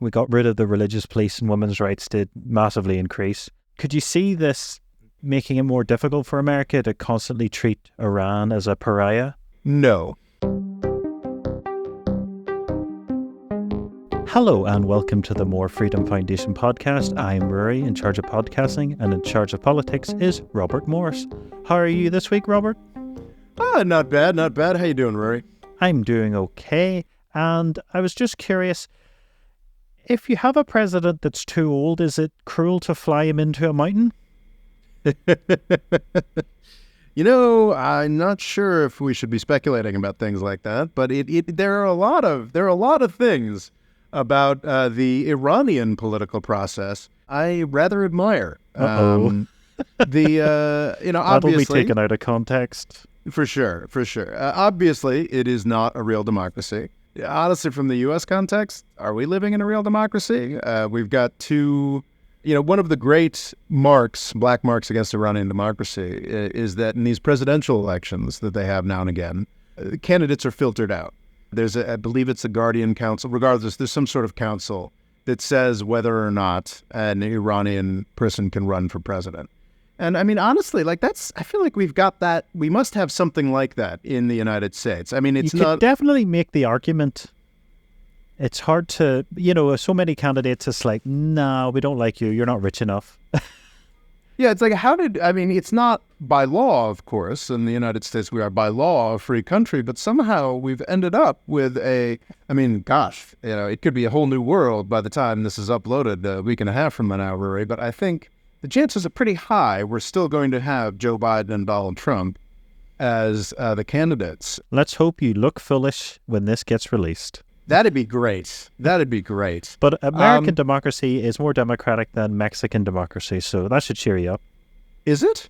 We got rid of the religious police and women's rights did massively increase. Could you see this making it more difficult for America to constantly treat Iran as a pariah? No. Hello and welcome to the More Freedom Foundation podcast. I'm Rory, in charge of podcasting, and in charge of politics is Robert Morris. How are you this week, Robert? Not bad. How you doing, Rory? I'm doing okay, and I was just curious, if you have a president that's too old, is it cruel to fly him into a mountain? I'm not sure if we should be speculating about things like that, but there are a lot of things about the Iranian political process I rather admire. That'll obviously be taken out of context. For sure. Obviously, it is not a real democracy. Honestly, from the U.S. context, are we living in a real democracy? We've got two. One of the great black marks against Iranian democracy is that in these presidential elections that they have now and again, candidates are filtered out. I believe it's a Guardian Council. Regardless, there's some sort of council that says whether or not an Iranian person can run for president. And I mean, honestly, I feel like we've got that. We must have something like that in the United States. I mean, you could definitely make the argument. It's hard to, so many candidates, it's like, no, we don't like you. You're not rich enough. Yeah, it's like, it's not by law, of course. In the United States, we are by law a free country, but somehow we've ended up with it could be a whole new world by the time this is uploaded a week and a half from now, Rory. But I think the chances are pretty high we're still going to have Joe Biden and Donald Trump as the candidates. Let's hope you look foolish when this gets released. That'd be great. But American democracy is more democratic than Mexican democracy, so that should cheer you up. Is it?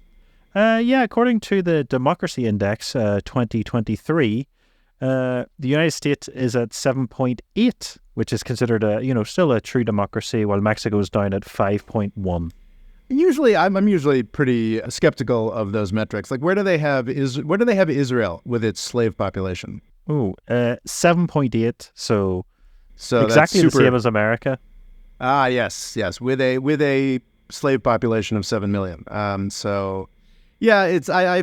Yeah, according to the Democracy Index 2023, the United States is at 7.8, which is considered still a true democracy, while Mexico is down at 5.1. Usually, I'm usually pretty skeptical of those metrics. Like, where do they have Israel with its slave population? 7.8, so exactly the same as America. Yes, with a slave population of 7 million. I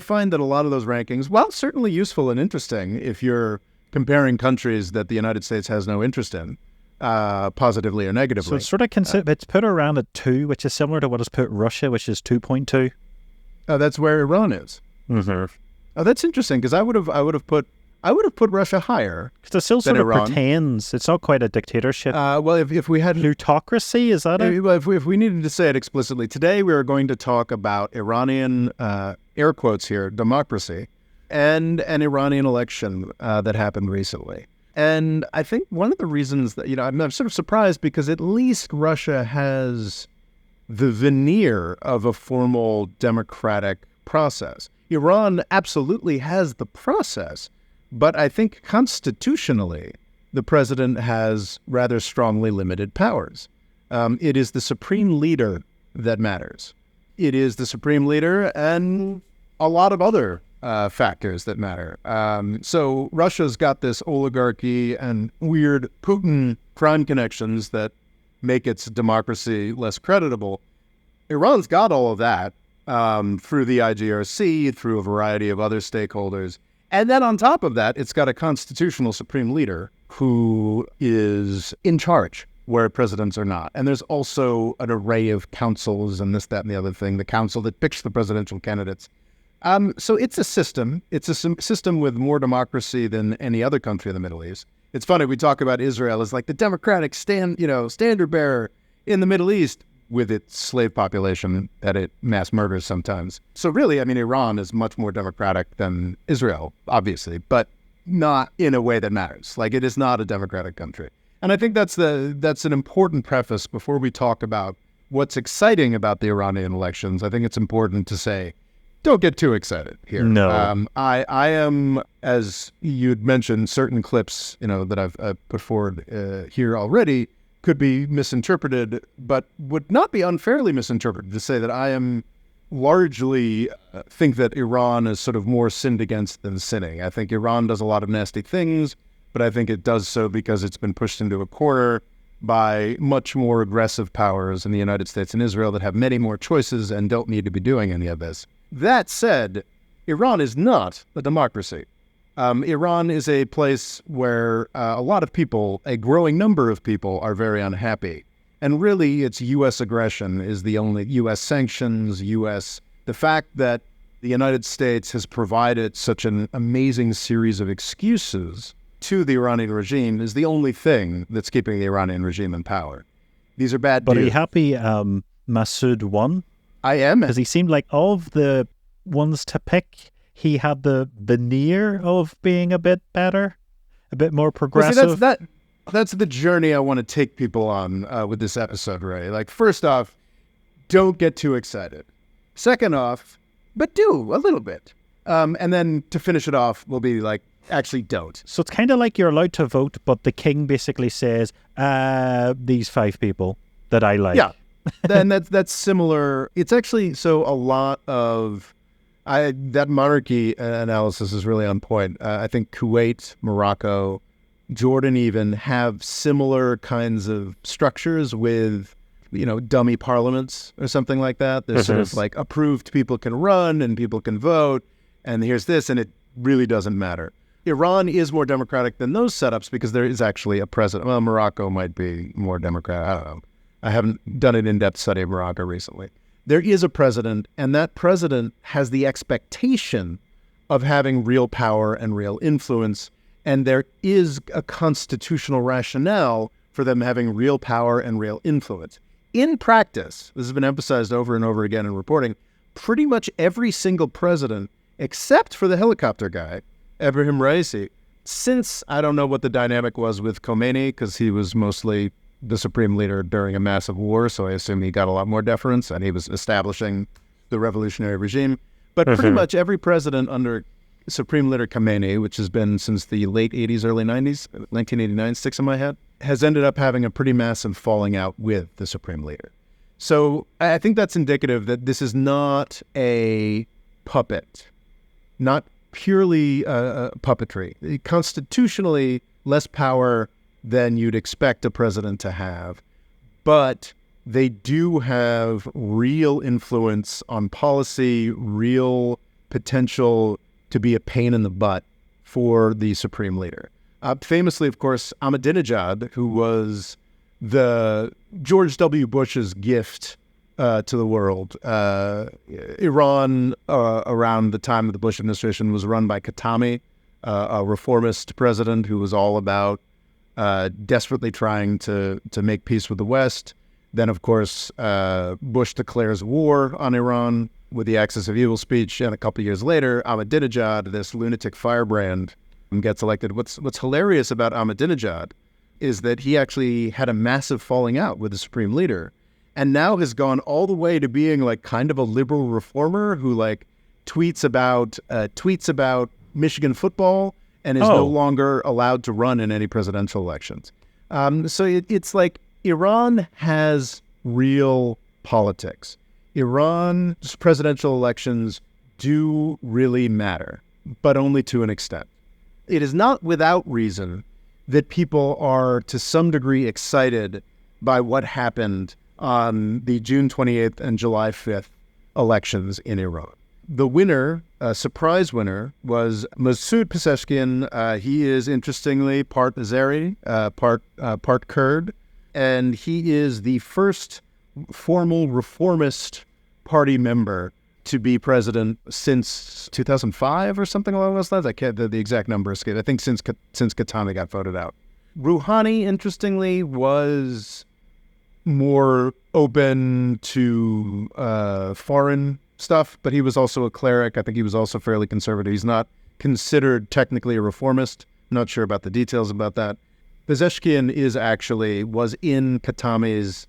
find that a lot of those rankings, while certainly useful and interesting if you're comparing countries that the United States has no interest in, positively or negatively. So it's sort of it's put around at 2, which is similar to what has put Russia, which is 2.2. Oh, that's where Iran is. Mm-hmm. Oh, that's interesting, because I would have put Russia higher. Because it still sort of Iran pretends it's not quite a dictatorship. Well, if we had plutocracy, is that it? If we needed to say it explicitly, today we are going to talk about Iranian, air quotes here, democracy, and an Iranian election that happened recently. And I think one of the reasons that I'm sort of surprised, because at least Russia has the veneer of a formal democratic process. Iran absolutely has the process. But I think constitutionally, the president has rather strongly limited powers. It is the supreme leader that matters. It is the supreme leader and a lot of other factors that matter. So Russia's got this oligarchy and weird Putin crime connections that make its democracy less creditable. Iran's got all of that through the IGRC, through a variety of other stakeholders. And then on top of that, it's got a constitutional supreme leader who is in charge where presidents are not. And there's also an array of councils and this, that, and the other thing, the council that picks the presidential candidates. So it's a system. It's a system with more democracy than any other country in the Middle East. It's funny, we talk about Israel as like the democratic standard bearer in the Middle East, with its slave population that it mass murders sometimes. So really, Iran is much more democratic than Israel, obviously, but not in a way that matters. Like, it is not a democratic country. And I think that's an important preface before we talk about what's exciting about the Iranian elections. I think it's important to say, don't get too excited here. No. I am, as you'd mentioned, certain clips, that I've put forward here already, could be misinterpreted, but would not be unfairly misinterpreted to say that I am largely think that Iran is sort of more sinned against than sinning. I think Iran does a lot of nasty things, but I think it does so because it's been pushed into a corner by much more aggressive powers in the United States and Israel that have many more choices and don't need to be doing any of this. That said, Iran is not a democracy. Iran is a place where a lot of people, a growing number of people, are very unhappy. And really, it's U.S. aggression is the only U.S. sanctions, the fact that the United States has provided such an amazing series of excuses to the Iranian regime is the only thing that's keeping the Iranian regime in power. These are bad But dudes. are you happy Massoud won? I am. Because he seemed like of the ones to pick, he had the veneer of being a bit better, a bit more progressive. Well, see, that's the journey I want to take people on with this episode, Ray. Like, first off, don't get too excited. Second off, but do a little bit. And then to finish it off, we'll be like, actually don't. So it's kind of like you're allowed to vote, but the king basically says, these 5 people that I like. Yeah, then that's similar. It's actually, so a lot of, that monarchy analysis is really on point. I think Kuwait, Morocco, Jordan even have similar kinds of structures with, dummy parliaments or something like that. There's sort of like approved people can run and people can vote, and here's this, and it really doesn't matter. Iran is more democratic than those setups because there is actually a president. Well, Morocco might be more democratic. I don't know. I haven't done an in-depth study of Morocco recently. There is a president, and that president has the expectation of having real power and real influence, and there is a constitutional rationale for them having real power and real influence. In practice, this has been emphasized over and over again in reporting, pretty much every single president, except for the helicopter guy, Ebrahim Raisi, since I don't know what the dynamic was with Khomeini, because he was mostly the supreme leader during a massive war, so I assume he got a lot more deference, and he was establishing the revolutionary regime. But pretty much every president under Supreme Leader Khomeini, which has been since the late 80s, early 90s, 1989 sticks in my head, has ended up having a pretty massive falling out with the supreme leader. So I think that's indicative that this is not a puppet, not purely puppetry. Constitutionally, less power than you'd expect a president to have, but they do have real influence on policy, real potential to be a pain in the butt for the supreme leader. Famously, of course, Ahmadinejad, who was the George W. Bush's gift to the world. Iran, around the time of the Bush administration, was run by Khatami, a reformist president who was all about desperately trying to make peace with the West. Then, of course, Bush declares war on Iran with the Axis of Evil speech, and a couple of years later, Ahmadinejad, this lunatic firebrand, gets elected. What's hilarious about Ahmadinejad is that he actually had a massive falling out with the supreme leader, and now has gone all the way to being like kind of a liberal reformer who like tweets about Michigan football and is no longer allowed to run in any presidential elections. So it's like Iran has real politics. Iran's presidential elections do really matter, but only to an extent. It is not without reason that people are to some degree excited by what happened on the June 28th and July 5th elections in Iran. The winner, surprise winner, was Masoud Pezeshkian. He is, interestingly, part Azeri, part Kurd, and he is the first formal reformist party member to be president since 2005 or something along those lines. I can't, the exact number escaped. I think since Khatami got voted out. Rouhani, interestingly, was more open to foreign stuff, but he was also a cleric. I think he was also fairly conservative. He's not considered technically a reformist. I'm not sure about the details about that. Pezeshkian was in Khatami's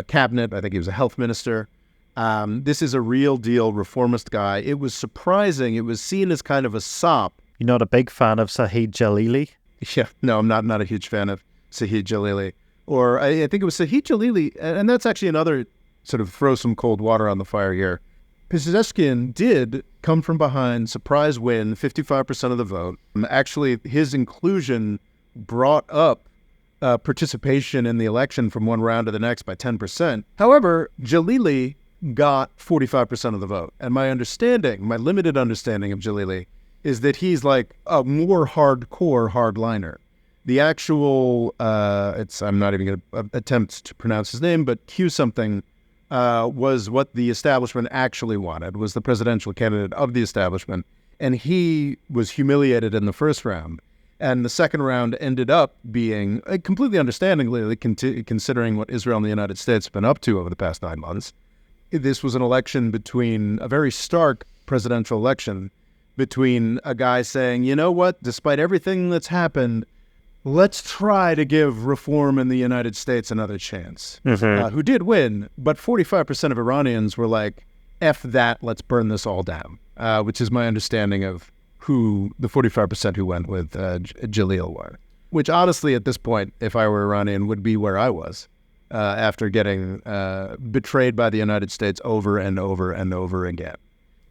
cabinet. I think he was a health minister. This is a real deal reformist guy. It was surprising. It was seen as kind of a sop. You're not a big fan of Sahid Jalili? Yeah, no, I'm not a huge fan of Sahid Jalili. Or I think it was Sahid Jalili, and that's actually another sort of throw some cold water on the fire here. Pezeshkian did come from behind, surprise win, 55% of the vote. Actually, his inclusion brought up participation in the election from one round to the next by 10%. However, Jalili got 45% of the vote. And my limited understanding of Jalili is that he's like a more hardcore hardliner. The actual, I'm not even going to attempt to pronounce his name, but Q something was what the establishment actually wanted, was the presidential candidate of the establishment. And he was humiliated in the first round. And the second round ended up being, completely understandably, considering what Israel and the United States have been up to over the past 9 months, this was an election between a very stark presidential election between a guy saying, you know what, despite everything that's happened, let's try to give reform in the United States another chance, who did win. But 45% of Iranians were like, F that, let's burn this all down, which is my understanding of who the 45% who went with Jalil were. Which honestly, at this point, if I were Iranian, would be where I was after getting betrayed by the United States over and over and over again.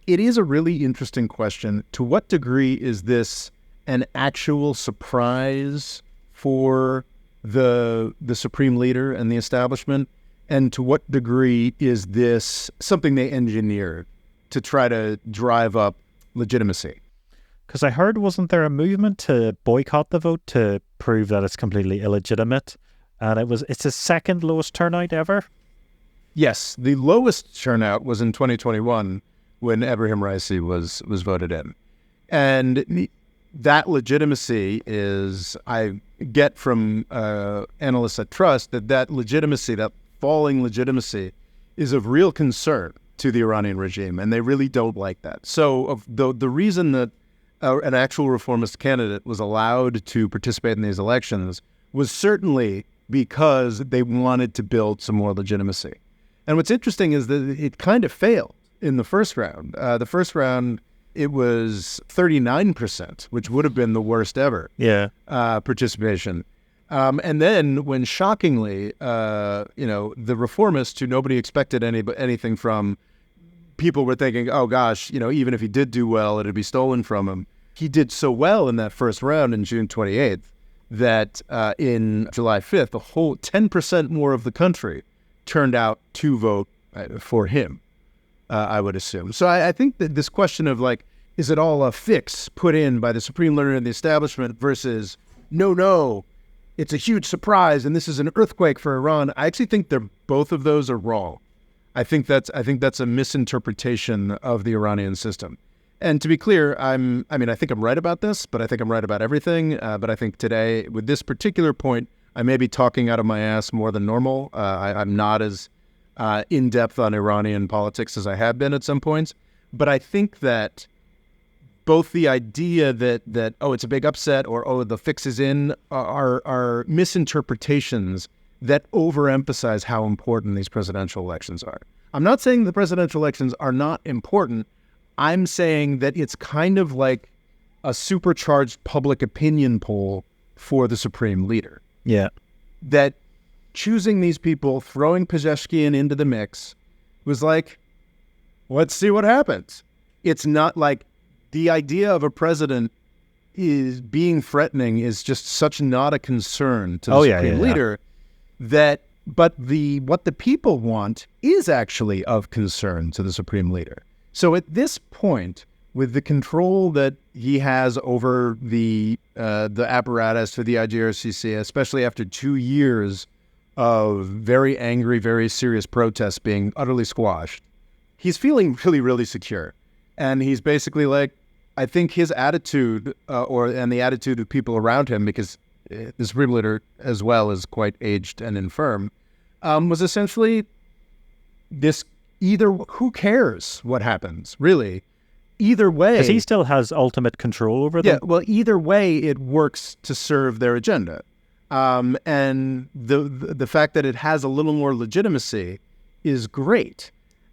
It is a really interesting question. To what degree is this an actual surprise for the supreme leader and the establishment? And to what degree is this something they engineered to try to drive up legitimacy? Because I heard, wasn't there a movement to boycott the vote to prove that it's completely illegitimate? And it's the second lowest turnout ever? Yes, the lowest turnout was in 2021 when Ebrahim Raisi was voted in. And that legitimacy is, I get from analysts at Trust, that legitimacy, that falling legitimacy, is of real concern to the Iranian regime, and they really don't like that. So the reason that an actual reformist candidate was allowed to participate in these elections was certainly because they wanted to build some more legitimacy. And what's interesting is that it kind of failed in the first round. The first round, it was 39%, which would have been the worst ever participation. And then when shockingly, the reformists, who nobody expected anything from, people were thinking, oh gosh, even if he did do well, it'd be stolen from him. He did so well in that first round in June 28th that in July 5th, the whole 10% more of the country turned out to vote for him, I would assume. So I think that this question of like, is it all a fix put in by the supreme leader and the establishment versus no, it's a huge surprise and this is an earthquake for Iran. I actually think both of those are wrong. I think that's a misinterpretation of the Iranian system. And to be clear, I think I'm right about this, but I think I'm right about everything. But I think today, with this particular point, I may be talking out of my ass more than normal. I'm not as in-depth on Iranian politics as I have been at some points. But I think that both the idea that it's a big upset, or the fix is in, are misinterpretations that overemphasize how important these presidential elections are. I'm not saying the presidential elections are not important. I'm saying that it's kind of like a supercharged public opinion poll for the supreme leader. Yeah. That choosing these people, throwing Pezeshkian into the mix, was like, let's see what happens. It's not like the idea of a president is being threatening is just such not a concern to the supreme leader that, but what the people want is actually of concern to the supreme leader. So at this point, with the control that he has over the apparatus for the IGRCC, especially after 2 years of very angry, very serious protests being utterly squashed, he's feeling really, really secure. And he's basically like, I think his attitude, and the attitude of people around him, because the supreme leader as well is quite aged and infirm, was essentially this: either who cares what happens, really? Either way, because he still has ultimate control over them. Yeah, well, either way, it works to serve their agenda, and the fact that it has a little more legitimacy is great.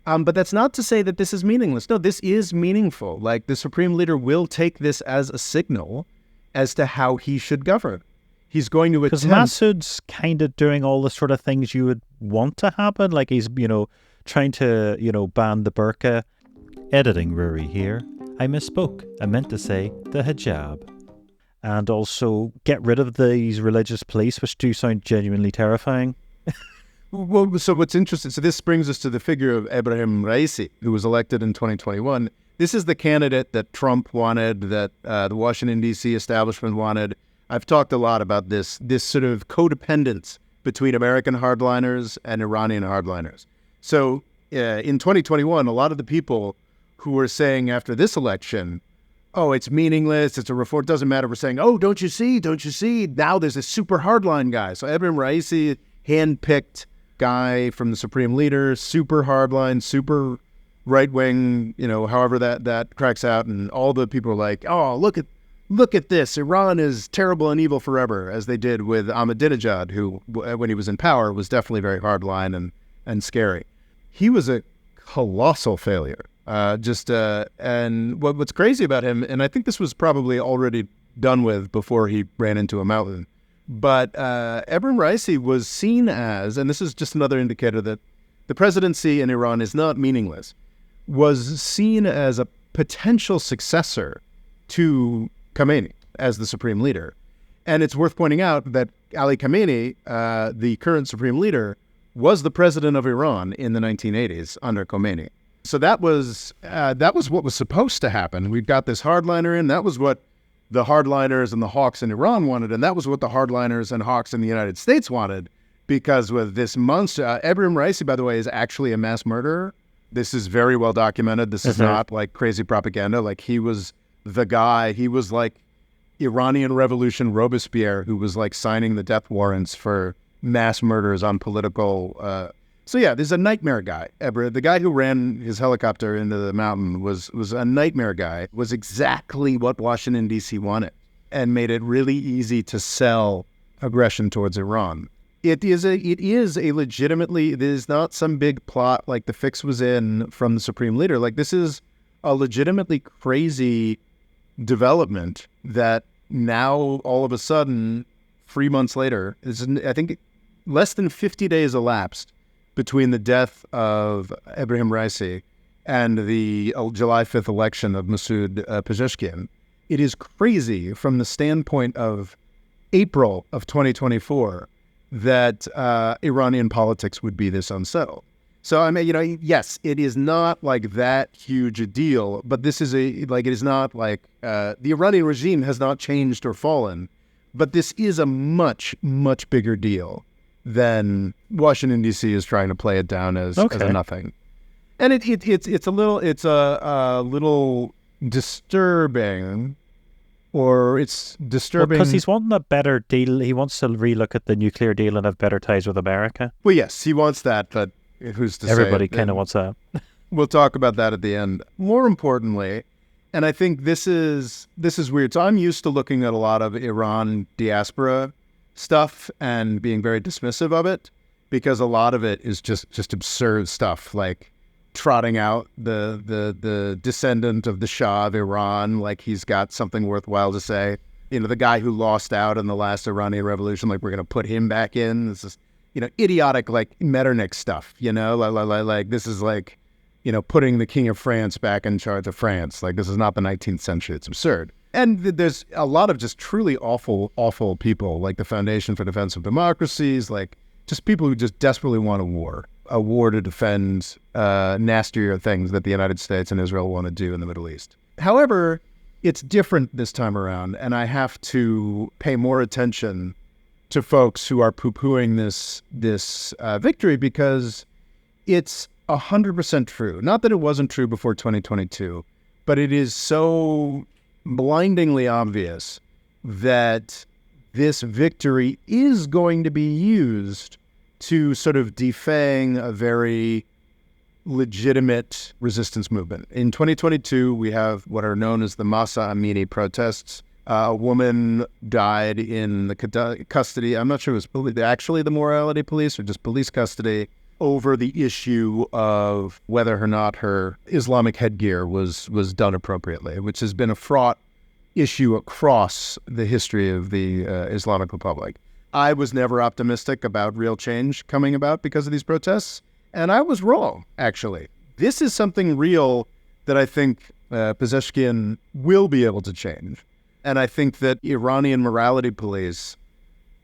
But that's not to say that this is meaningless. No, this is meaningful. Like, the supreme leader will take this as a signal as to how he should govern. He's going to attempt... Because Massoud's kind of doing all the sort of things you would want to happen. Like, he's, trying to, ban the burqa. Editing Rory here. I misspoke. I meant to say the hijab. and also get rid of these religious police, which do sound genuinely terrifying. Well, so what's interesting, so this brings us to the figure of Ebrahim Raisi, who was elected in 2021. This is the candidate that Trump wanted, that the Washington, D.C. establishment wanted. I've talked a lot about this sort of codependence between American hardliners and Iranian hardliners. So in 2021, a lot of the people who were saying after this election, oh, it's meaningless, it's a reform, it doesn't matter, we're saying, oh, don't you see, now there's a super hardline guy. So Ebrahim Raisi, handpicked guy from the supreme leader, super hardline, super right-wing, however that cracks out, and all the people are like, oh, look at this, Iran is terrible and evil forever, as they did with Ahmadinejad, who, when he was in power, was definitely very hardline and scary. He was a colossal failure. And what's crazy about him, and I think this was probably already done with before he ran into a mountain, but Ebrahim Raisi was seen as, and this is just another indicator that the presidency in Iran is not meaningless, was seen as a potential successor to Khamenei as the supreme leader. And it's worth pointing out that Ali Khamenei, the current supreme leader, was the president of Iran in the 1980s under Khomeini. So that was what was supposed to happen. We've got this hardliner in. That was what the hardliners and the hawks in Iran wanted, and that was what the hardliners and hawks in the United States wanted, because with this monster, Ebrahim Raisi, by the way, is actually a mass murderer. This is very well documented. This is not like crazy propaganda. Like, he was the guy. He was like Iranian Revolution Robespierre, who was like signing the death warrants for mass murders on political. So yeah, there's a nightmare guy. The guy who ran his helicopter into the mountain was a nightmare guy, was exactly what Washington, D.C. wanted, and made it really easy to sell aggression towards Iran. It is a legitimately, it is not some big plot like the fix was in from the supreme leader. Like, this is a legitimately crazy development that now all of a sudden, 3 months later, I think less than 50 days elapsed between the death of Ebrahim Raisi and the July 5th election of Masoud Pezeshkian. It is crazy from the standpoint of April of 2024 that Iranian politics would be this unsettled. So, I mean, yes, it is not like that huge a deal, but this is it is not like the Iranian regime has not changed or fallen, but this is a much, much bigger deal than Washington, D.C. is trying to play it down as a nothing. And it's a little disturbing, or it's disturbing. Because he's wanting a better deal. He wants to relook at the nuclear deal and have better ties with America. Well, yes, he wants that, but who's to say? Everybody kind of wants that. We'll talk about that at the end. More importantly, and I think this is weird. So I'm used to looking at a lot of Iran diaspora stuff and being very dismissive of it, because a lot of it is just absurd stuff, like trotting out the descendant of the Shah of Iran like he's got something worthwhile to say. The guy who lost out in the last Iranian revolution, like we're going to put him back in. This is, idiotic, like Metternich stuff, like this is like, putting the King of France back in charge of France. Like, this is not the 19th century. It's absurd. And there's a lot of just truly awful, awful people, like the Foundation for Defense of Democracies, like just people who just desperately want a war to defend nastier things that the United States and Israel want to do in the Middle East. However, it's different this time around, and I have to pay more attention to folks who are poo-pooing this victory, because it's 100% true. Not that it wasn't true before 2022, but it is so blindingly obvious that this victory is going to be used to sort of defang a very legitimate resistance movement. In 2022, we have what are known as the Masa Amini protests. A woman died in the custody, I'm not sure it was actually the morality police or just police custody, over the issue of whether or not her Islamic headgear was done appropriately, which has been a fraught issue across the history of the Islamic Republic. I was never optimistic about real change coming about because of these protests, and I was wrong, actually. This is something real that I think Pezeshkian will be able to change. And I think that Iranian morality police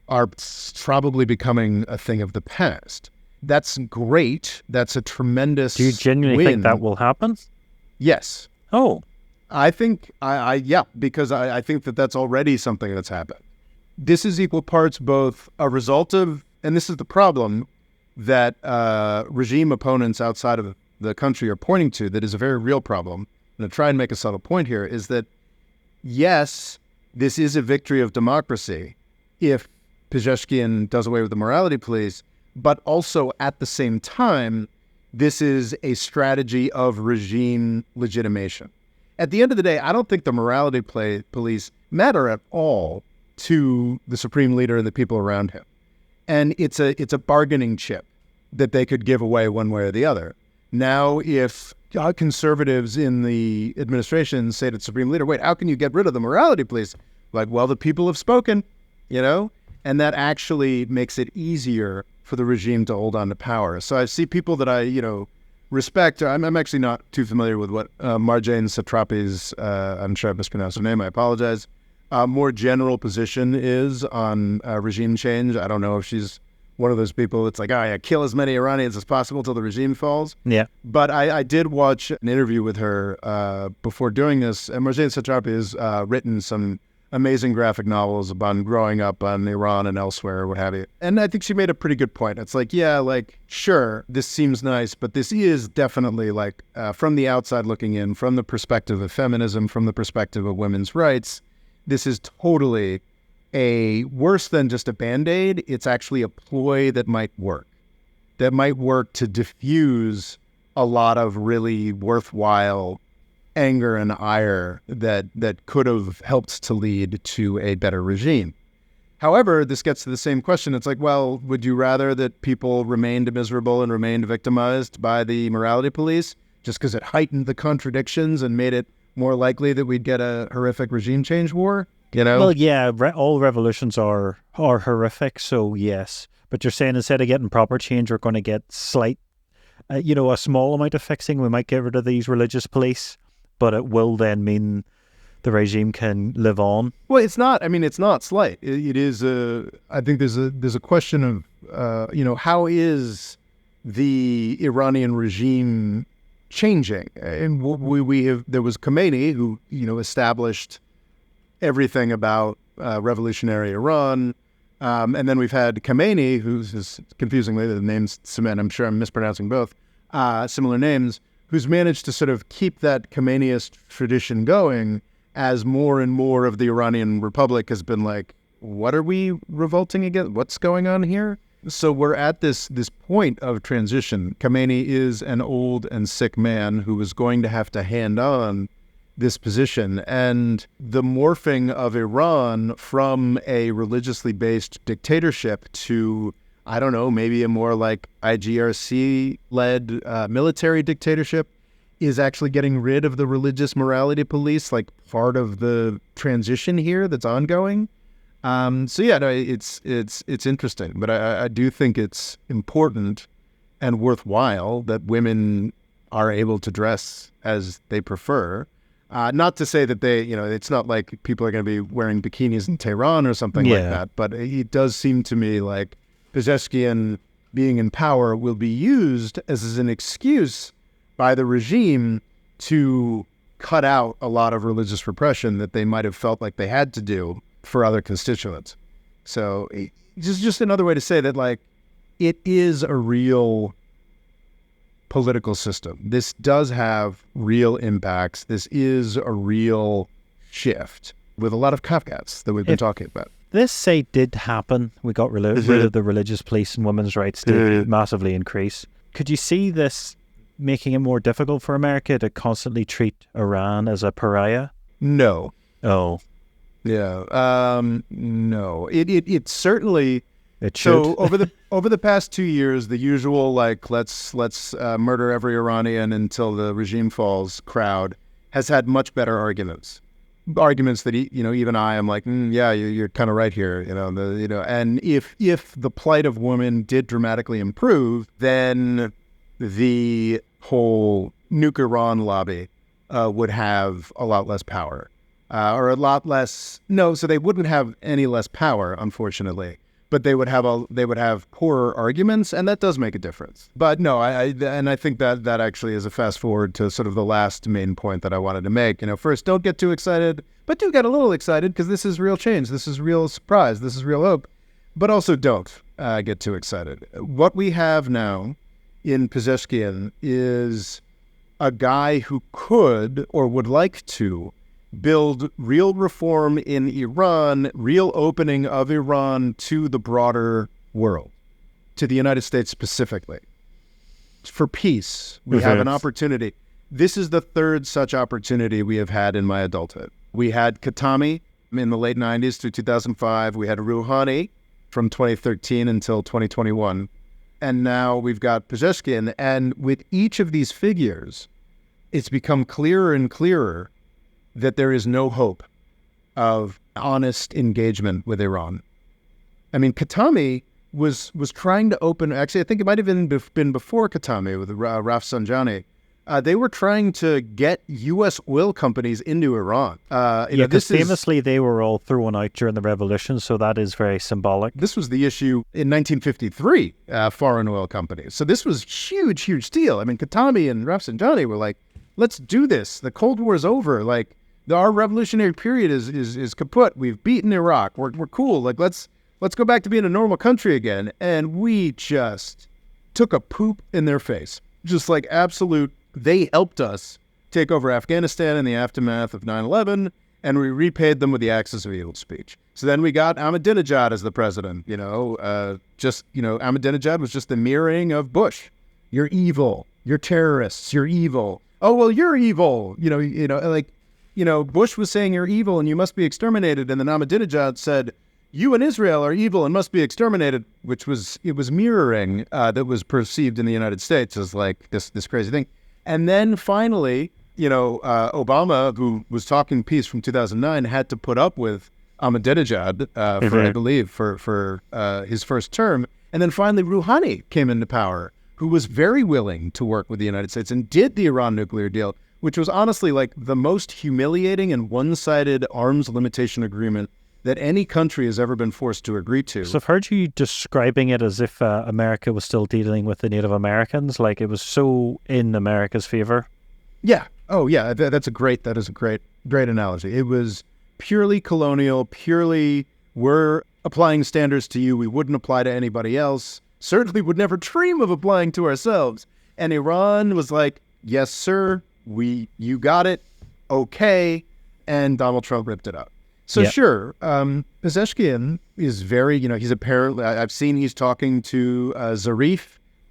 are probably becoming a thing of the past. That's great. That's a tremendous Do you genuinely win. think that will happen? Yes. Oh, I think, yeah, because I think that that's already something that's happened. This is equal parts both a result of, and this is the problem that regime opponents outside of the country are pointing to, that is a very real problem. I'm going to try and make a subtle point here, is that, yes, this is a victory of democracy if Pezeshkian does away with the morality police, but also at the same time, this is a strategy of regime legitimation. At the end of the day, I don't think the morality police matter at all to the supreme leader and the people around him. And it's a bargaining chip that they could give away one way or the other. Now, if conservatives in the administration say to the supreme leader, wait, how can you get rid of the morality police? Like, well, the people have spoken, and that actually makes it easier for the regime to hold on to power. So I see people that I, respect. I'm actually not too familiar with what Marjane Satrapi's, I'm sure I mispronounced her name, I apologize, more general position is on regime change. I don't know if she's one of those people that's like, oh yeah, kill as many Iranians as possible till the regime falls. yeah. But I did watch an interview with her before doing this, and Marjane Satrapi has written some amazing graphic novels about growing up on Iran and elsewhere, what have you. And I think she made a pretty good point. It's like, yeah, like, sure, this seems nice, but this is definitely like, from the outside looking in, from the perspective of feminism, from the perspective of women's rights, this is totally a worse than just a Band-Aid. It's actually a ploy that might work to diffuse a lot of really worthwhile anger and ire that could have helped to lead to a better regime. However, this gets to the same question. It's like, well, would you rather that people remained miserable and remained victimized by the morality police just because it heightened the contradictions and made it more likely that we'd get a horrific regime change war? Well, yeah, all revolutions are horrific, so yes. But you're saying instead of getting proper change, we're going to get slight, a small amount of fixing. We might get rid of these religious police, but it will then mean the regime can live on. Well, it's not. I mean, it's not slight. It is. I think there's a question of, how is the Iranian regime changing? And there was Khomeini who established everything about revolutionary Iran. And then we've had Khamenei, who's confusingly, the name's cement, I'm sure I'm mispronouncing both, similar names, who's managed to sort of keep that Khomeinist tradition going as more and more of the Iranian Republic has been like, what are we revolting against? What's going on here? So we're at this point of transition. Khomeini is an old and sick man who is going to have to hand on this position, and the morphing of Iran from a religiously based dictatorship to, I don't know, maybe a more like IGRC-led military dictatorship is actually getting rid of the religious morality police, like part of the transition here that's ongoing. So yeah, no, it's interesting, but I do think it's important and worthwhile that women are able to dress as they prefer. Not to say that they, it's not like people are going to be wearing bikinis in Tehran or something like that, but it does seem to me like Pezeshkian being in power will be used as an excuse by the regime to cut out a lot of religious repression that they might have felt like they had to do for other constituents. So just another way to say that, like, it is a real political system. This does have real impacts. This is a real shift with a lot of caveats that we've been talking about. This, say, did happen. We got rid of the religious police and women's rights did massively increase. Could you see this making it more difficult for America to constantly treat Iran as a pariah? No. Oh. Yeah. No. It certainly... It should. So over the past 2 years, the usual like let's murder every Iranian until the regime falls crowd has had much better arguments that even I am like, yeah, you're kind of right here, and if the plight of women did dramatically improve, then the whole nuke Iran lobby would have a lot less power. or a lot less. No, so they wouldn't have any less power, unfortunately, but they would have poorer arguments, and that does make a difference. But no, I think that actually is a fast forward to sort of the last main point that I wanted to make. First, don't get too excited, but do get a little excited because this is real change, this is real surprise, this is real hope. But also don't get too excited. What we have now in Pezeshkian is a guy who could or would like to build real reform in Iran, real opening of Iran to the broader world, to the United States specifically. For peace, we have an opportunity. This is the third such opportunity we have had in my adulthood. We had Khatami in the late 90s through 2005. We had Rouhani from 2013 until 2021. And now we've got Pezeshkian. And with each of these figures, it's become clearer and clearer that there is no hope of honest engagement with Iran. I mean, Khatami was trying to open, actually, I think it might have been before Khatami with Rafsanjani. They were trying to get U.S. oil companies into Iran. Because famously they were all thrown out during the revolution, so that is very symbolic. This was the issue in 1953, foreign oil companies. So this was huge, huge deal. I mean, Khatami and Rafsanjani were like, let's do this. The Cold War is over. Like, our revolutionary period is kaput. We've beaten Iraq. We're cool. Like, let's go back to being a normal country again. And we just took a poop in their face. Just like absolute. They helped us take over Afghanistan in the aftermath of 9/11, and we repaid them with the axis of evil speech. So then we got Ahmadinejad as the president. Ahmadinejad was just the mirroring of Bush. You're evil. You're terrorists. You're evil. Oh, well, you're evil. Bush was saying you're evil and you must be exterminated. And then Ahmadinejad said, you and Israel are evil and must be exterminated, it was mirroring that was perceived in the United States as like this crazy thing. And then finally, Obama, who was talking peace from 2009, had to put up with Ahmadinejad I believe, for his first term. And then finally, Rouhani came into power, who was very willing to work with the United States and did the Iran nuclear deal, which was honestly like the most humiliating and one-sided arms limitation agreement that any country has ever been forced to agree to. So I've heard you describing it as if America was still dealing with the Native Americans, like it was so in America's favor. Yeah. Oh, yeah. That is a great analogy. It was purely colonial, purely we're applying standards to you we wouldn't apply to anybody else, certainly would never dream of applying to ourselves. And Iran was like, yes, sir, you got it, okay, and Donald Trump ripped it up. So sure, Pezeshkian is very, he's apparently, I've seen he's talking to Javad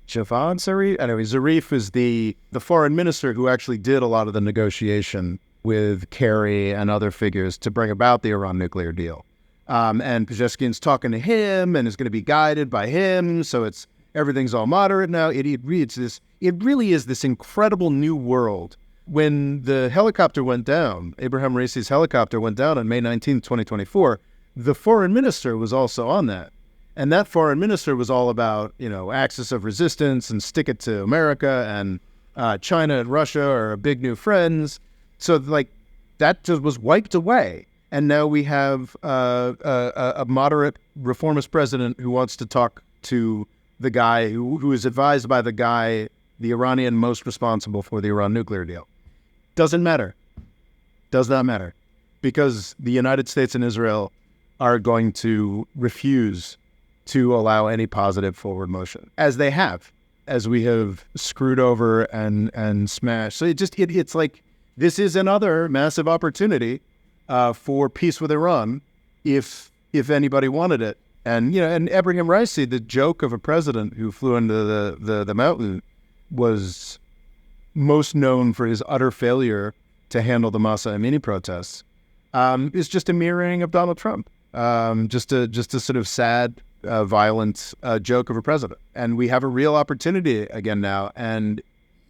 Zarif. Anyway, Zarif is the foreign minister who actually did a lot of the negotiation with Kerry and other figures to bring about the Iran nuclear deal. And Pezeshkian's talking to him and is going to be guided by him. So everything's all moderate now. It really is this incredible new world. When the helicopter went down, Abraham Raisi's helicopter went down on May 19th, 2024, the foreign minister was also on that. And that foreign minister was all about, axis of resistance and stick it to America, and China and Russia are big new friends. So that just was wiped away. And now we have a moderate reformist president who wants to talk to the guy who is advised by the Iranian most responsible for the Iran nuclear deal. Doesn't matter. Does not matter. Because the United States and Israel are going to refuse to allow any positive forward motion, as they have, as we have screwed over and smashed. So it's like this is another massive opportunity for peace with Iran, if anybody wanted it. And and Ebrahim Raisi, the joke of a president who flew into the mountain, was most known for his utter failure to handle the Masa Amini protests, is just a mirroring of Donald Trump. Just a sort of sad, violent joke of a president. And we have a real opportunity again now. And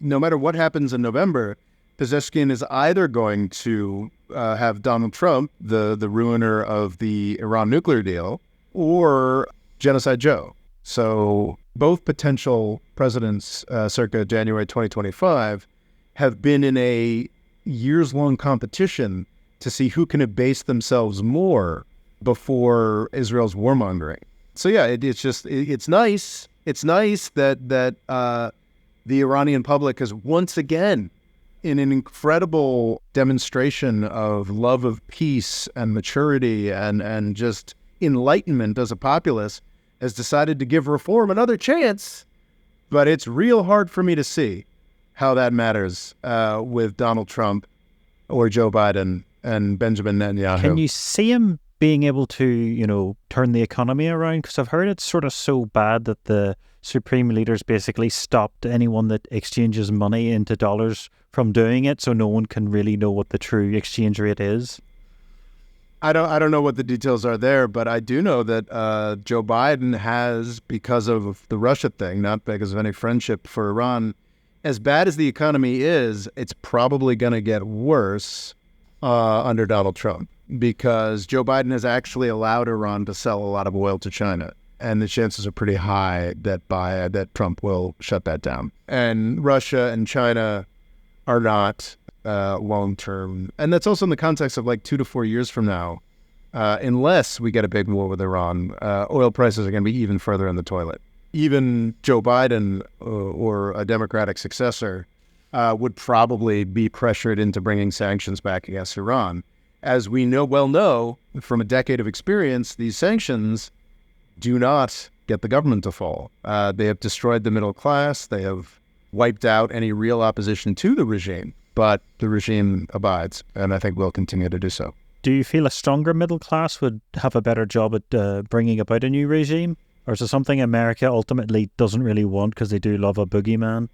no matter what happens in November, Pezeshkian is either going to have Donald Trump, the ruiner of the Iran nuclear deal, or Genocide Joe. So both potential presidents circa January 2025 have been in a years-long competition to see who can abase themselves more before Israel's warmongering. So yeah, it's nice. It's nice that the Iranian public has once again, in an incredible demonstration of love of peace and maturity and just enlightenment as a populace, has decided to give reform another chance. But it's real hard for me to see how that matters with Donald Trump or Joe Biden and Benjamin Netanyahu. Can you see him being able to, turn the economy around? Because I've heard it's sort of so bad that the supreme leaders basically stopped anyone that exchanges money into dollars from doing it, so no one can really know what the true exchange rate is. I don't know what the details are there, but I do know that Joe Biden has, because of the Russia thing, not because of any friendship for Iran, as bad as the economy is, it's probably going to get worse under Donald Trump, because Joe Biden has actually allowed Iran to sell a lot of oil to China. And the chances are pretty high that Trump will shut that down. And Russia and China are not long-term. And that's also in the context of like 2 to 4 years from now, unless we get a big war with Iran, oil prices are going to be even further in the toilet. Even Joe Biden or a Democratic successor would probably be pressured into bringing sanctions back against Iran. As we know from a decade of experience, these sanctions do not get the government to fall. They have destroyed the middle class. They have wiped out any real opposition to the regime, but the regime abides, and I think will continue to do so. Do you feel a stronger middle class would have a better job at bringing about a new regime? Or is it something America ultimately doesn't really want because they do love a boogeyman?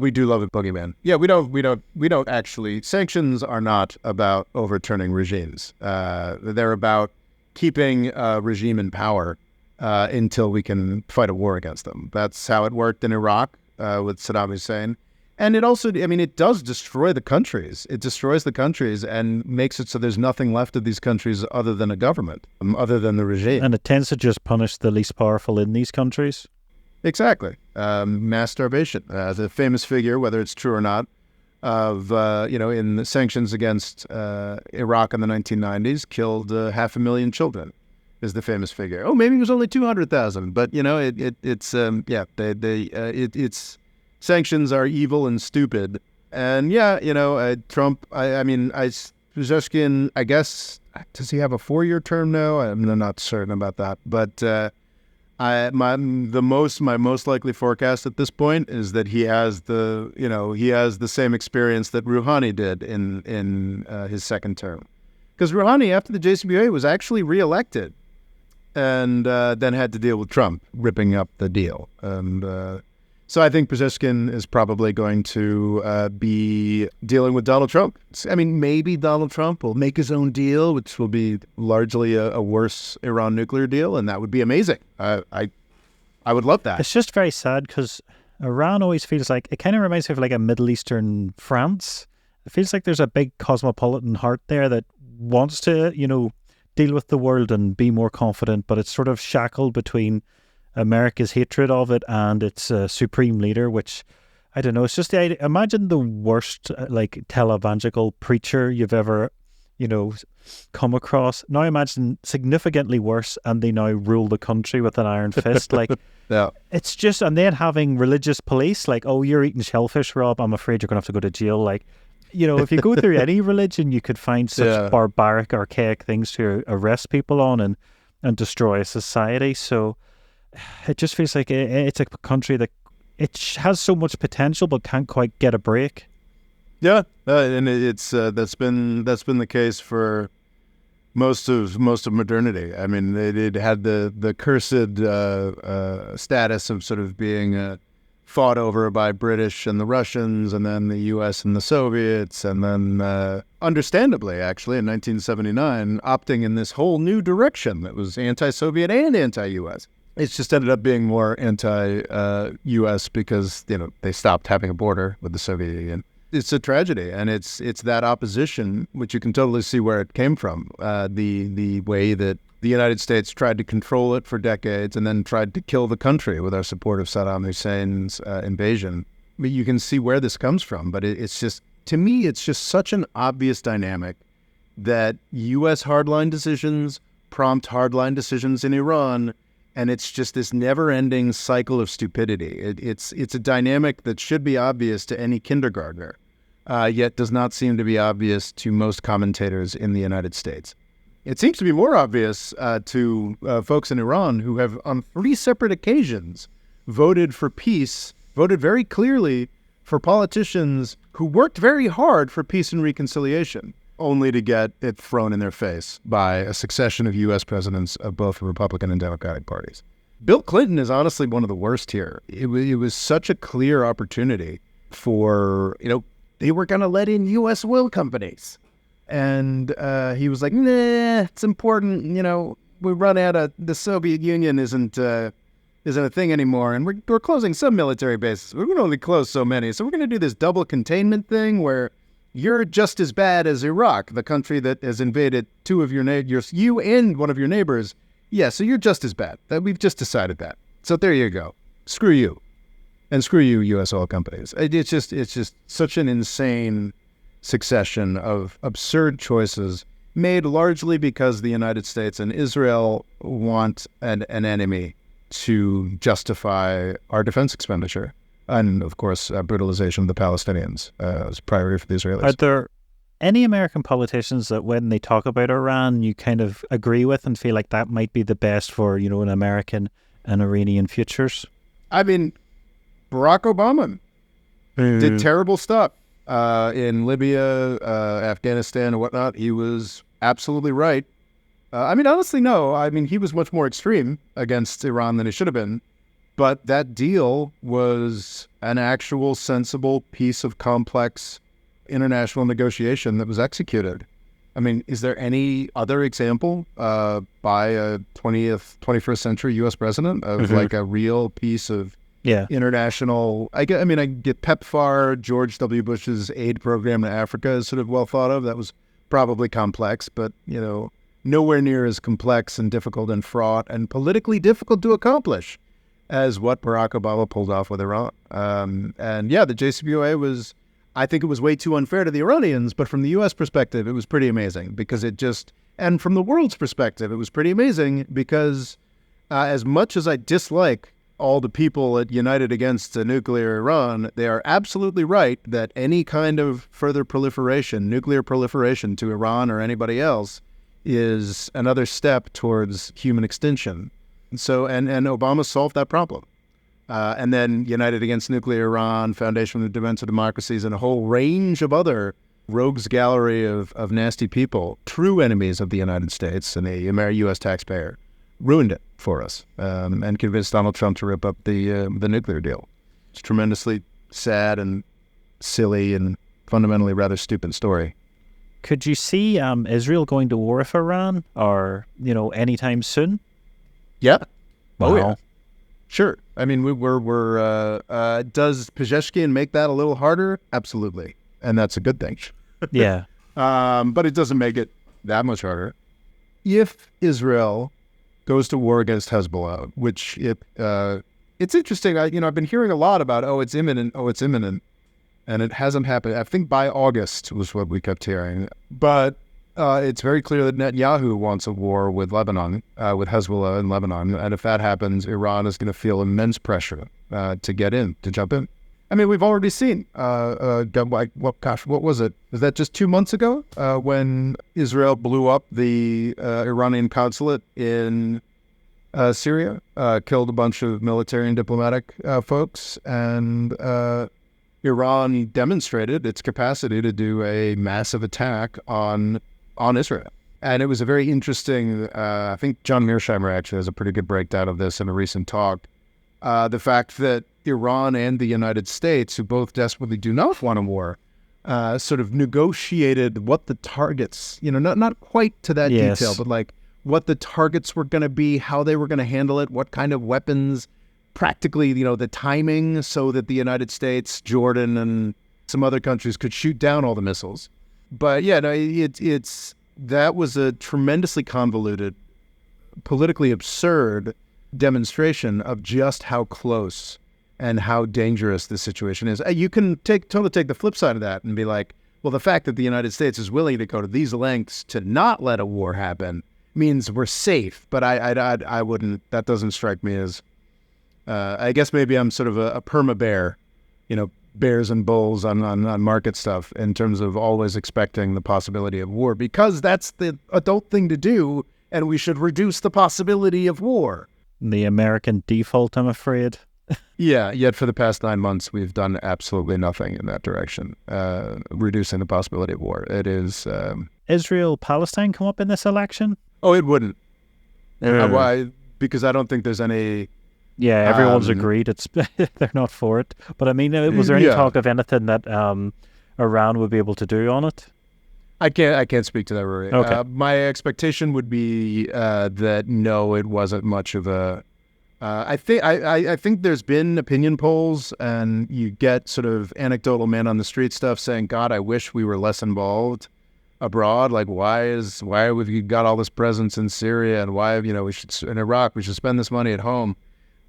We do love a boogeyman. Yeah, we don't actually. Sanctions are not about overturning regimes. They're about keeping a regime in power until we can fight a war against them. That's how it worked in Iraq with Saddam Hussein. And it also, it does destroy the countries. It destroys the countries and makes it so there's nothing left of these countries other than a government, other than the regime. And it tends to just punish the least powerful in these countries. Exactly. Mass starvation. The famous figure, whether it's true or not, of, in the sanctions against Iraq in the 1990s, killed 500,000 children, is the famous figure. Oh, maybe it was only 200,000, but, it's sanctions are evil and stupid. And Trump, Pezeshkian, I guess, does he have a 4-year term now? I'm not certain about that, but my most likely forecast at this point is that he has the same experience that Rouhani did in his second term, because Rouhani, after the JCPOA, was actually reelected, and then had to deal with Trump ripping up the deal. And so I think Pezeshkian is probably going to be dealing with Donald Trump. Maybe Donald Trump will make his own deal, which will be largely a worse Iran nuclear deal, and that would be amazing. I would love that. It's just very sad because Iran always feels like, it kind of reminds me of like a Middle Eastern France. It feels like there's a big cosmopolitan heart there that wants to, deal with the world and be more confident, but it's sort of shackled between America's hatred of it and its supreme leader, which, I don't know, it's just imagine the worst televangelical preacher you've ever, come across. Now imagine significantly worse, and they now rule the country with an iron fist. Yeah. It's just, and then having religious police, oh, you're eating shellfish, Rob, I'm afraid you're going to have to go to jail. If you go through any religion, you could find such barbaric, archaic things to arrest people on and destroy a society. So it just feels like it's a country that it has so much potential but can't quite get a break. Yeah, and it's that's been the case for most of modernity. It had the cursed status of sort of being fought over by British and the Russians, and then the U.S. and the Soviets, and then understandably, actually, in 1979, opting in this whole new direction that was anti-Soviet and anti-U.S. It's just ended up being more anti-U.S. because, they stopped having a border with the Soviet Union. It's a tragedy, and it's that opposition, which you can totally see where it came from, the way that the United States tried to control it for decades and then tried to kill the country with our support of Saddam Hussein's invasion. You can see where this comes from, but it's just, to me, it's just such an obvious dynamic that U.S. hardline decisions prompt hardline decisions in Iran, and it's just this never-ending cycle of stupidity. It's a dynamic that should be obvious to any kindergartner, yet does not seem to be obvious to most commentators in the United States. It seems to be more obvious to folks in Iran who have, on 3 separate occasions, voted for peace, voted very clearly for politicians who worked very hard for peace and reconciliation, only to get it thrown in their face by a succession of U.S. presidents of both the Republican and Democratic parties. Bill Clinton is honestly one of the worst here. It was such a clear opportunity for, they were going to let in U.S. oil companies. And he was like, nah, it's important, we run out of, the Soviet Union isn't a thing anymore, and we're closing some military bases. We're going to only close so many, so we're going to do this double containment thing where you're just as bad as Iraq, the country that has invaded 2 of your neighbors, you and one of your neighbors. Yeah, so you're just as bad. We've just decided that. So there you go. Screw you. And screw you, U.S. oil companies. It's just such an insane succession of absurd choices made largely because the United States and Israel want an enemy to justify our defense expenditure. And, of course, brutalization of the Palestinians as a priority for the Israelis. Are there any American politicians that when they talk about Iran, you kind of agree with and feel like that might be the best for, an American and Iranian futures? I mean, Barack Obama did terrible stuff in Libya, Afghanistan, and whatnot. He was absolutely right. Honestly, no. He was much more extreme against Iran than he should have been. But that deal was an actual sensible piece of complex international negotiation that was executed. Is there any other example by a 21st century U.S. president of like a real piece of international? I get PEPFAR, George W. Bush's aid program to Africa is sort of well thought of. That was probably complex, but nowhere near as complex and difficult and fraught and politically difficult to accomplish as what Barack Obama pulled off with Iran. The JCPOA was, I think it was way too unfair to the Iranians, but from the U.S. perspective, it was pretty amazing because and from the world's perspective, it was pretty amazing because as much as I dislike all the people united against nuclear Iran, they are absolutely right that any kind of further proliferation, nuclear proliferation to Iran or anybody else is another step towards human extinction. So, and Obama solved that problem. And then United Against Nuclear Iran, Foundation for the Defense of Democracies, and a whole range of other rogues gallery of nasty people, true enemies of the United States and the U.S. taxpayer, ruined it for us and convinced Donald Trump to rip up the nuclear deal. It's a tremendously sad and silly and fundamentally rather stupid story. Could you see Israel going to war with Iran or, anytime soon? Yeah. Wow. Oh, yeah. Sure. We're does Pezeshkian make that a little harder? Absolutely. And that's a good thing. Yeah. But it doesn't make it that much harder. If Israel goes to war against Hezbollah, which it's interesting. I've been hearing a lot about, it's imminent. And it hasn't happened. I think by August was what we kept hearing. But it's very clear that Netanyahu wants a war with Lebanon, with Hezbollah in Lebanon. And if that happens, Iran is going to feel immense pressure to jump in. We've already seen, what was it? Was that just 2 months ago when Israel blew up the Iranian consulate in Syria, killed a bunch of military and diplomatic folks, and Iran demonstrated its capacity to do a massive attack on Israel. And it was a very interesting, I think John Mearsheimer actually has a pretty good breakdown of this in a recent talk. The fact that Iran and the United States, who both desperately do not want a war, sort of negotiated what the targets, not quite to that detail, but like what the targets were going to be, how they were going to handle it, what kind of weapons, practically, the timing so that the United States, Jordan, and some other countries could shoot down all the missiles. But that was a tremendously convoluted, politically absurd demonstration of just how close and how dangerous this situation is. You can totally take the flip side of that and be like, Well, the fact that the United States is willing to go to these lengths to not let a war happen means we're safe. But I wouldn't. That doesn't strike me as. I guess maybe I'm sort of a perma bear, bears and bulls on market stuff in terms of always expecting the possibility of war, because that's the adult thing to do, and we should reduce the possibility of war. The American default, I'm afraid. Yeah, yet for the past 9 months, we've done absolutely nothing in that direction, reducing the possibility of war. It is... Israel-Palestine come up in this election? Oh, it wouldn't. Why? Because I don't think there's any... Yeah, everyone's agreed they're not for it. But I mean, was there any talk of anything that Iran would be able to do on it? I can't speak to that, Rory. Okay. My expectation would be that no, it wasn't much of a... I think there's been opinion polls, and you get sort of anecdotal man on the street stuff saying, "God, I wish we were less involved abroad. Like, why have we got all this presence in Syria, and why we should in Iraq we should spend this money at home."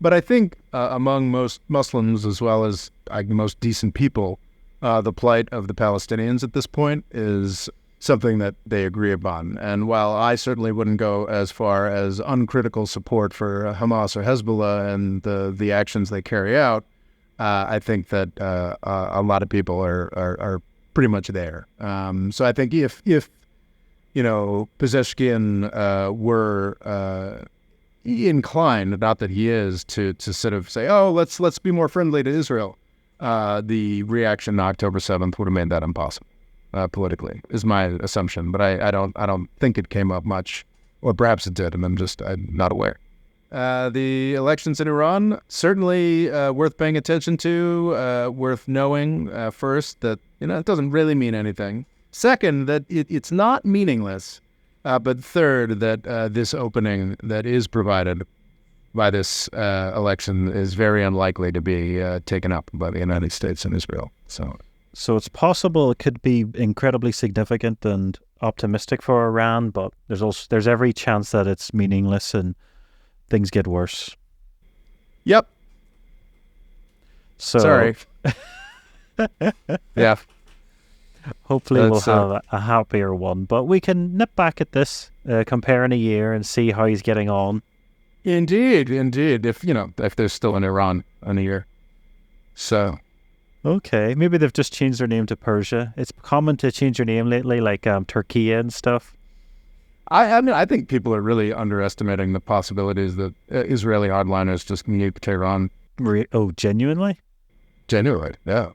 But I think among most Muslims, as well as most decent people, the plight of the Palestinians at this point is something that they agree upon. And while I certainly wouldn't go as far as uncritical support for Hamas or Hezbollah and the actions they carry out, I think that a lot of people are pretty much there. So I think if Pezeshkian were inclined, not that he is, to sort of say, "Oh, let's be more friendly to Israel," the reaction on October 7th would have made that impossible. Politically, is my assumption, but I don't think it came up much, or perhaps it did, and I'm not aware. The elections in Iran, certainly worth paying attention to, worth knowing first that it doesn't really mean anything. Second, that it's not meaningless, but third, that this opening that is provided by this election is very unlikely to be taken up by the United States and Israel. So it's possible it could be incredibly significant and optimistic for Iran, but there's every chance that it's meaningless and things get worse. Yep. So, sorry. Yeah. Hopefully we'll have a happier one, but we can nip back at this, compare in a year and see how he's getting on. Indeed. If there's still an Iran in a year. So... Okay, maybe they've just changed their name to Persia. It's common to change your name lately, like Turkey and stuff. I think people are really underestimating the possibilities that Israeli hardliners just nuke Tehran. Oh, genuinely? Genuinely, yeah.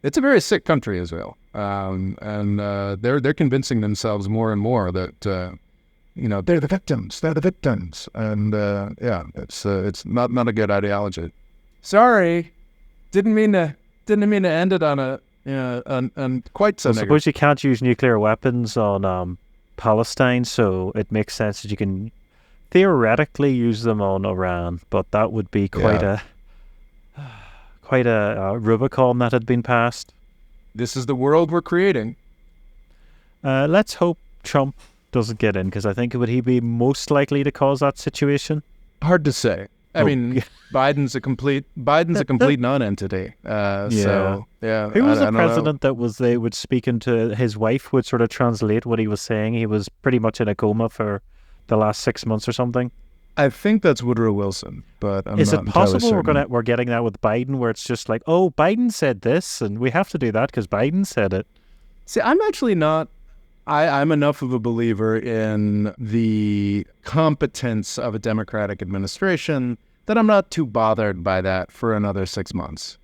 It's a very sick country, Israel, and they're convincing themselves more and more that they're the victims. They're the victims, and it's not a good ideology. Sorry, didn't mean to end it on on quite so. I suppose you can't use nuclear weapons on Palestine, so it makes sense that you can theoretically use them on Iran, but that would be quite a Rubicon that had been passed. This is the world we're creating. Let's hope Trump doesn't get in, because I think would he be most likely to cause that situation? Hard to say. I mean, Biden's a complete non-entity. So yeah. Who was the president that they would speak into his wife would sort of translate what he was saying? He was pretty much in a coma for the last 6 months or something. I think that's Woodrow Wilson, but I'm Is not it possible certain. we're getting that with Biden, where it's just like, oh, Biden said this, and we have to do that because Biden said it? See, I'm actually not. I'm enough of a believer in the competence of a Democratic administration that I'm not too bothered by that for another 6 months.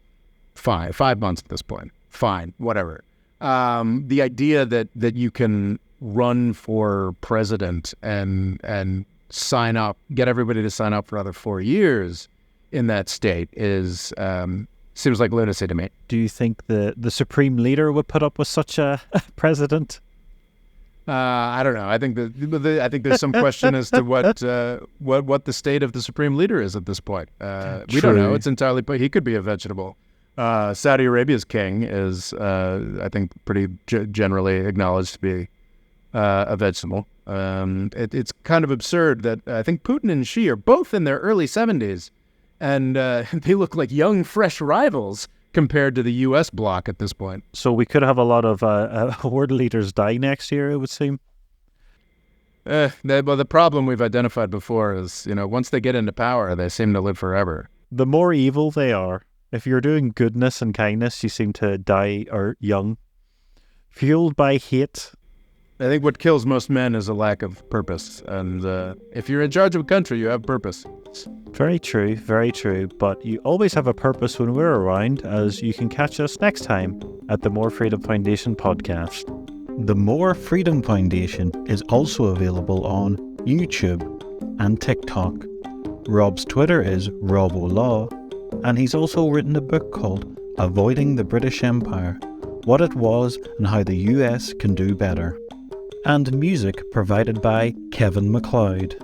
5 months at this point. Fine, whatever. The idea that you can run for president and sign up, get everybody to sign up for another 4 years in that state is seems like lunacy to me. Do you think the supreme leader would put up with such a president? I don't know. I think I think there's some question as to what the state of the supreme leader is at this point. We don't know. It's entirely. But he could be a vegetable. Saudi Arabia's king is, I think, pretty generally acknowledged to be a vegetable. It's kind of absurd that I think Putin and Xi are both in their early 70s, and they look like young, fresh rivals compared to the U.S. bloc at this point. So we could have a lot of world leaders die next year, it would seem. Well, the problem we've identified before is, once they get into power, they seem to live forever. The more evil they are, if you're doing goodness and kindness, you seem to die or young. Fueled by hate. I think what kills most men is a lack of purpose. And if you're in charge of a country, you have purpose. Very true, very true. But you always have a purpose when we're around, as you can catch us next time at the More Freedom Foundation podcast. The More Freedom Foundation is also available on YouTube and TikTok. Rob's Twitter is RobOLaw, and he's also written a book called Avoiding the British Empire, What It Was and How the US Can Do Better. And music provided by Kevin MacLeod.